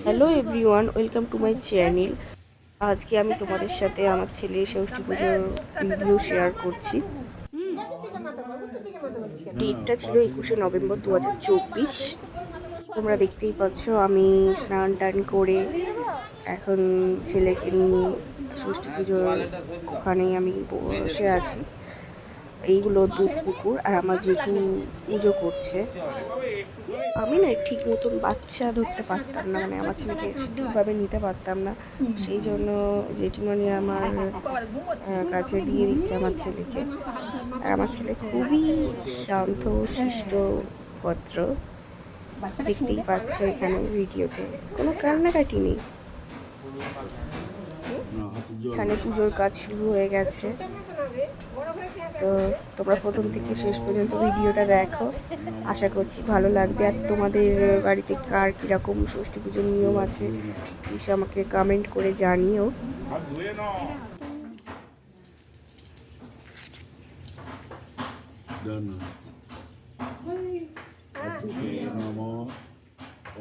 Hello everyone, welcome to my channel. আজকে আমি তোমাদের সাথে আমার ছেলের ষষ্ঠী পুজোর ভিডিও শেয়ার করছি। ডেটটা ছিল 21শে নভেম্বর 2024। তোমরা দেখতেই পাচ্ছ আমি স্নান টান করে এখন ছেলেকে নিয়ে ষষ্ঠী পুজোর ওখানেই আমি বসে আছি। এইগুলো দুধ পুকুর, আর আমার জেঠু পুজো করছে। আমি না ঠিক মতন বাচ্চা ধরতে পারতাম না, মানে আমার ছেলেকে ঠিকভাবে নিতে পারতাম না। সেই জন্য জেঠিমণি আমার কাছে দিয়ে দিচ্ছে আমার ছেলেকে। আর আমার ছেলে খুবই শান্ত শিষ্ট ভদ্র, দেখতেই পাচ্ছ এখানে ভিডিওতে কোনো কান্নাকাটি নেই। এখানে পুজোর কাজ শুরু হয়ে গেছে, তো তোমরা প্রথম থেকে শেষ পর্যন্ত ভিডিওটা দেখো, আশা করছি ভালো লাগবে। আর তোমাদের বাড়িতে কার কীরকম ষষ্ঠী পুজোর নিয়ম আছে প্লিজ আমাকে কমেন্ট করে জানিও।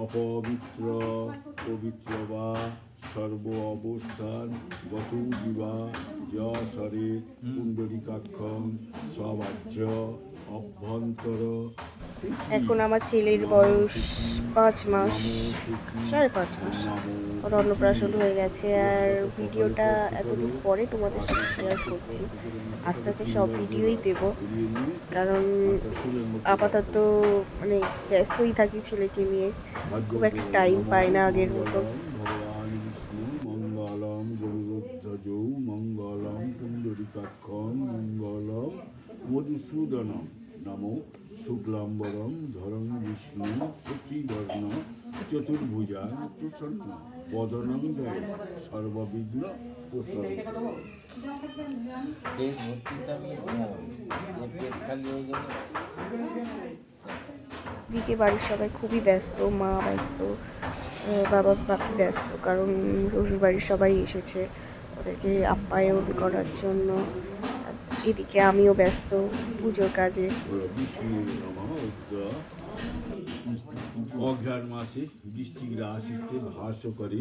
অপবিত্র পবিত্র বা সর্ব অবস্থান গত দিবা যশরে পুণ্ডরিকাক্ষম সবাজ্য অভ্যন্তর। এখন আমার ছেলের বয়স 5 মাস, 5.5 মাস। ওর অন্নপ্রাশন হয়ে গেছে, আর ভিডিওটা এতদিন পরে তোমাদের সাথে শেয়ার করছি। আস্তে আস্তে সব ভিডিওই দেবো, কারণ আপাতত মানে ব্যস্তই থাকি ছেলেকে নিয়ে, খুব একটা টাইম পাই না আগের মতো। ভগবান বিষ্ণু মঙ্গলম গরুধ্বজৌ মঙ্গলম পুণ্ডরিকাক্ষম মঙ্গলম মধুসূদনম নমো শুক্লাম্বরম ধরং বিষ্ণু চতুর্বর্ণ চতুর্ভুজা প্রসন্ন বদনং দেয় সর্ববিঘ্ন প্রসন্ন। দিকে বাড়ির সবাই খুবই ব্যস্ত, মা ব্যস্ত, বাবা বাপি ব্যস্ত, কারণ শ্বশুরবাড়ির সবাই এসেছে ওদেরকে আপ্যায়ন করার জন্য। এদিকে আমিও ব্যস্ত পুজোর কাজে। অঘ্রাণ মাসে বৃষ্টির আশিসে ভাস করে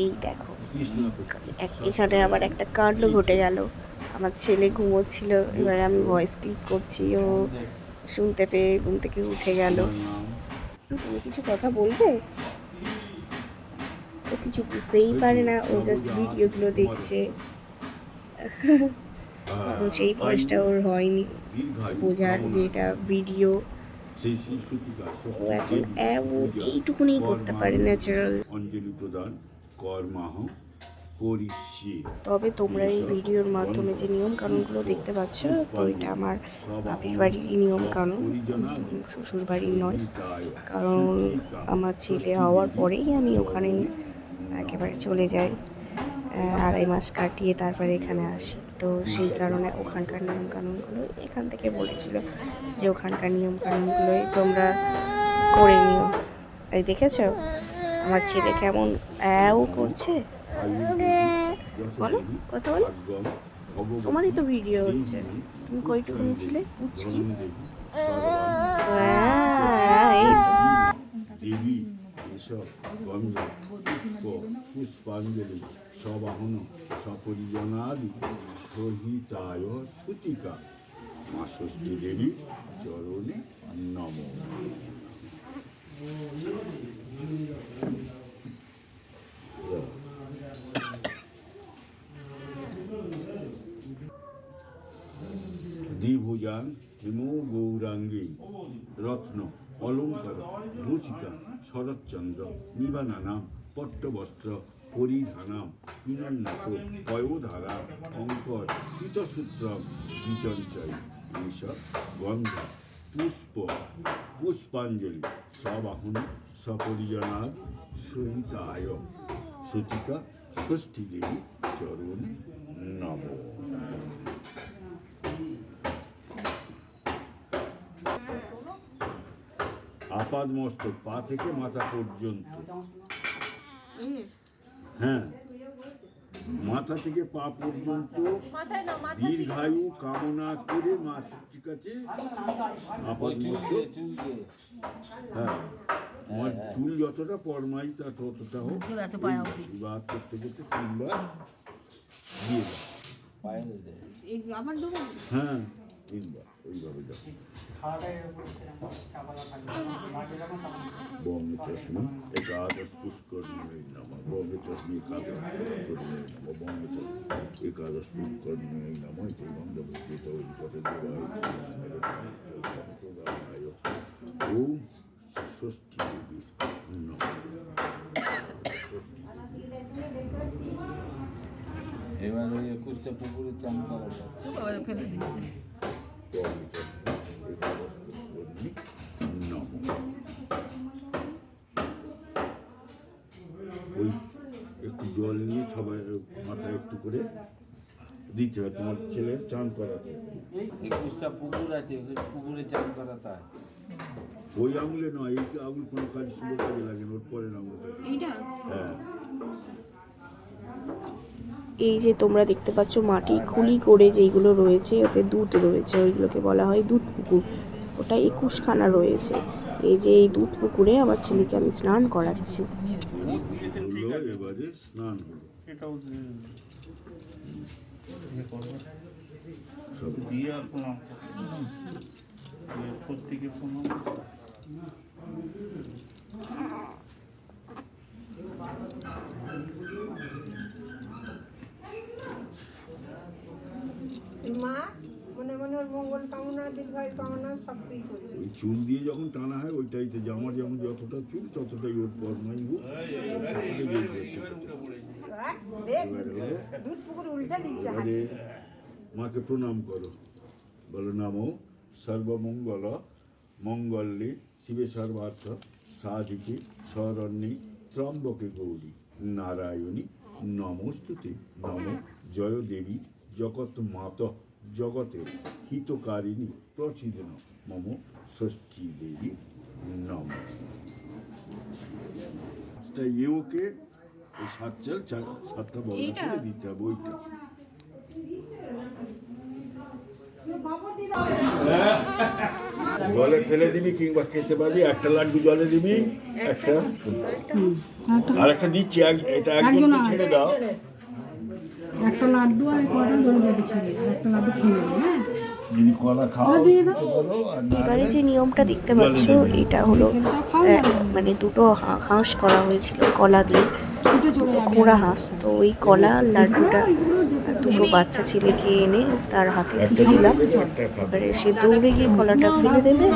এই দেখো এখানে আবার একটা কাণ্ড ঘটে গেল। আমার ছেলে ঘুমোচ্ছিল, এবারে আমি ভয়েস ক্লিপ করছি, ও শুনতে পেয়ে ঘুম থেকে উঠে গেল। তুমি কিছু কথা বলবে? ও কিছু বুঝতেই পারে না, ও জাস্ট ভিডিওগুলো দেখছে, কারণ সেই বয়সটা ওর হয়নি বোঝার যে এটা ভিডিও। ও এখন এইটুকুনি করতে পারে ন্যাচারাল। অঞ্জলি প্রদান কর্মাহ। তবে তোমরা এই ভিডিওর মাধ্যমে যে নিয়ম কানুনগুলো দেখতে পাচ্ছ, তো এটা আমার বাপির বাড়িরই নিয়ম কানুন, শ্বশুর বাড়ির নয়। কারণ আমার ছেলে হওয়ার পরেই আমি ওখানে একেবারে চলে যাই, 2.5 মাস কাটিয়ে তারপরে এখানে আসি। তো সেই কারণে ওখানকার নিয়ম কানুনগুলো এখান থেকে বলেছিল যে ওখানকার নিয়ম কানুনগুলোই তোমরা করে নিও। তাই দেখেছো আমার ছেলে কেমন করছে, বলো কথা বলো। তোমারই তো ভিডিও হচ্ছে, তুমি কইটুকুনি ছিলে পুচকি। এই তো দেবী এসব গন্ধ পুষ্প পুষ্পাঞ্জলি সবাহন সপরিজনাদি সহিতায় সুতিকা মা ষষ্ঠী দেবী চরণে নম। দ্বিভুজাং হিমো গৌরাঙ্গী রত্ন অলঙ্কার ভূষিতা শরৎচন্দ্র নিবানানাম পট্টবস্ত্র পরিধানাম পিনন্নত পয়োধারা অঙ্কর পীতসূত্রম বিচঞ্চয় এইসব গন্ধ পুষ্প পুষ্পাঞ্জলি সবাহন সপরিজনার সহিতায় সুতিকা ষষ্ঠী দেবী চরণ নম। আপাদ মস্তক পা থেকে মাথা পর্যন্ত, হ্যাঁ, মাথা থেকে পা পর্যন্ত দীর্ঘায়ু কামনা করে মা ষষ্ঠীর কাছে আপাতমস্তক, হ্যাঁ আমার চুল যতটা পরমাই তা ততটা হোক এবার করতে করতে 3 বার দিয়ে দাও। হ্যাঁ 3 বার ওইভাবে দাও। বঙ্গে চশমী একাদশ পুষ্করণী নমঃ, বঙ্গে চশমী একাদশ পুষ্করণী নমঃ, বঙ্গে চশমী একাদশ পুষ্করণী নমঃ। ইতি বন্ধবুদ্ধ পথে দেবায় ওম ষষ্ঠী দেবীর নমঃ। এবার ওই 21টা পুকুরে চান করা যায়। ওই একটু জল নিয়ে সবাই মাথায় একটু করে দিতে হয়, তোমার ছেলের চান করাতে। 21টা পুকুর আছে, ওই পুকুরে চান করা তাই। ওই আঙুলে নয়, এই আঙুল কোনো কাজ শুভ কাজে লাগে না, ওর পরের আঙুলটা। হ্যাঁ এই যে তোমরা দেখতে পাচ্ছ মাটি খুলি করে যেইগুলো রয়েছে ওতে দুধ রয়েছে, ওইগুলোকে বলা হয় দুধ পুকুর। ওটা 21খানা রয়েছে। এই যে এই দুধ পুকুরে আমার ছেলেকে আমি স্নান করাচ্ছি। এবারে স্নান হলো, এটাও দিয়ে আর প্রণাম সত্যিকে প্রণাম। মা মনে মনে ওর মঙ্গল কামনা দীর্ঘায়ু কামনা সব তুই করবি। ওই চুল দিয়ে যখন টানা হয় ওইটাইতে যে আমার যেমন যতটা চুল ততটাই ওর পরমাই হোক। দেখ দুধ পুকুর উল্টে দিচ্ছে হাত। এবারে মাকে প্রণাম করো, বলো নমো সর্বমঙ্গল মঙ্গলে শিবে সর্বার্থ সাধিকে শরণ্যে ত্রম্বকে গৌরী নারায়ণী নমস্তুতে। নম জয় দেবী জগৎ মাত জগতের হিতকারিণী প্রচিদিন মম ষষ্ঠী দেবী নম। ওকে ওই 7 চাল 7টা বড় করে দিতে হবে ওইটা। জলে ফেলে দিবি কিংবা খেতে পারবি, একটা লাড্ডু জলে দিবি, একটা আর একটা দিচ্ছি, এটা একদম ছেড়ে দাও। একটা লাড্ডু আর কটা জল যাবে ছেড়ে, একটা লাড্ডু খেয়ে নেবে। হ্যাঁ যদি কলা খাও খেতে পারো, আর না এবারে যে নিয়মটা দেখতে পাচ্ছ এটা হলো মানে দুটো হাঁস করা হয়েছিল কলা দিয়ে, খোঁড়া হাঁস। তো ওই কলা লাড্ডুটা দুটো বাচ্চা ছেলেকে এনে তার হাতে দিয়ে দিলাম। এবারে সে দৌড়ে গিয়ে কলাটা ফেলে দেবে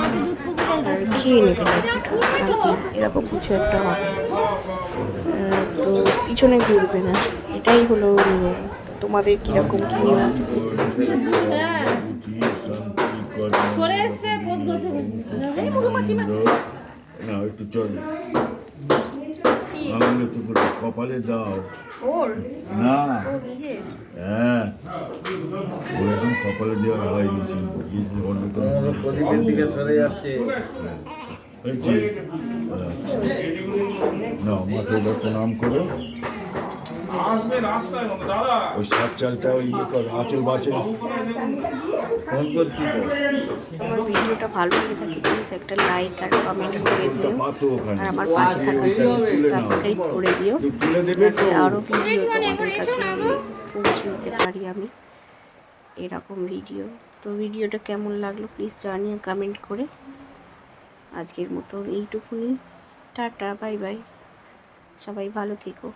আর খেয়ে নেবে লাড্ডুটা, শান্তি এরকম কিছু একটা হবে। তো পিছনে ঘুরবে না, এটাই হলো নিয়ম। তোমাদের কিরকম কি নিয়ম আছে? না একটু চলে আঙুলে তো করে কপালে দাও না। হ্যাঁ ওর এখন কপালে দেওয়া হয়নি, প্রদীপের দিকে সরে যাচ্ছে। না মাকে এবার প্রণাম করো। ওই 7 চালটা ওই ইয়ে করো, আঁচল বাঁচে। ফোন করছি তো। আমার ভিডিওটা ভালো লেগে থাকে প্লিজ একটা লাইক আর কমেন্ট করে দিও, পাতো ওখানে আর আমার পাশে থাকতে সাবস্ক্রাইব করে দিও, তুলে দেবে তো। যাতে আরও ভিডিও তোমাদের কাছে পৌঁছে দিতে পারি আমি এরকম ভিডিও। তো ভিডিওটা কেমন লাগলো প্লিজ জানিও কমেন্ট করে। আজকের মতো এইটুকুনি, টাটা বাই বাই, সবাই ভালো থেকো।